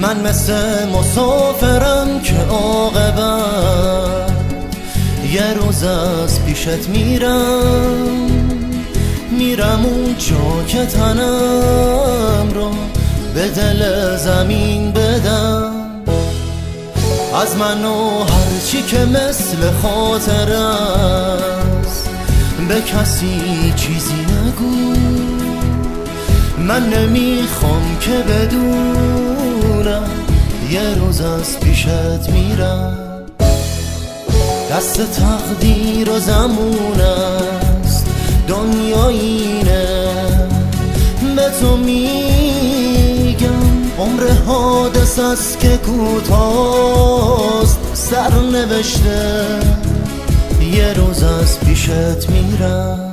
من مثل مسافرم که عاقبت یه روز از پیشت میرم اون جا که تنم رو به دل زمین بدم. از من و هرچی که مثل خاطر است به کسی چیزی نگو. من نمیخوام که بدونم یه روز از پیشت میرم. دست تقدیر و زمون است، دنیا اینه به تو میگم. عمر حادث است که کوتاست، سر نوشته یه روز از پیشت میرم.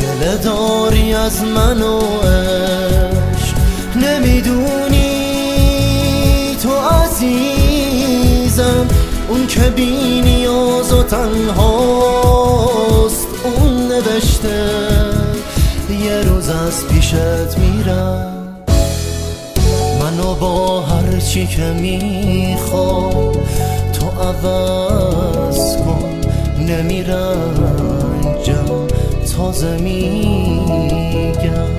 گله داری از من و عشق، نمیدونی تو عزیزم اون که بی نیاز و تنهاست. اون نوشته یه روز از پیشت میرم. منو با هرچی که میخوام تو عوض کن، نمیرنجم تازه میگم.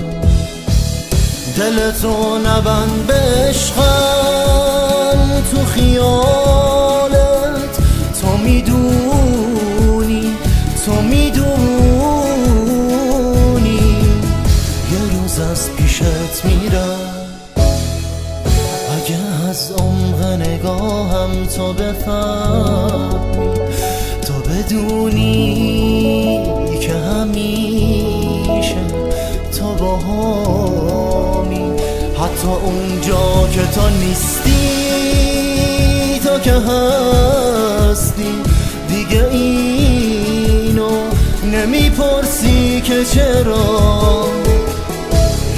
دلتو نبند به عشقم تو خیالت، تو میدونی یه روز از پیشت میرم. اگه از عمق نگاهم تو بفهمی، تو بدونی که همیشه تو باهامی. حتی اونجا که تو نیستی، تو که هستی دیگه اینو نمیپرسی که چرا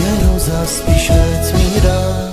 یه روز از پیشت میرم.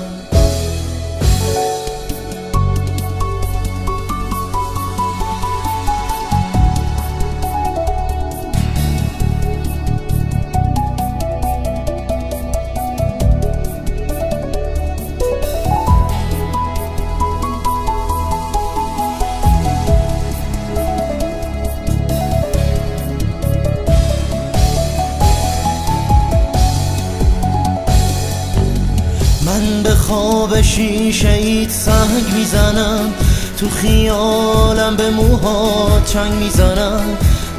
من به خواب شیشه ایت سنگ میزنم، تو خیالم به موهات چنگ میزنم.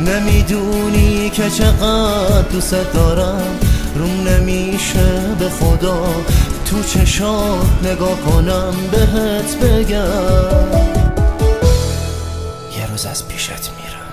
نمیدونی که چقدر دوست دارم، روم نمیشه به خدا تو چشات نگاه کنم بهت بگم یه روز از پیشت میرم.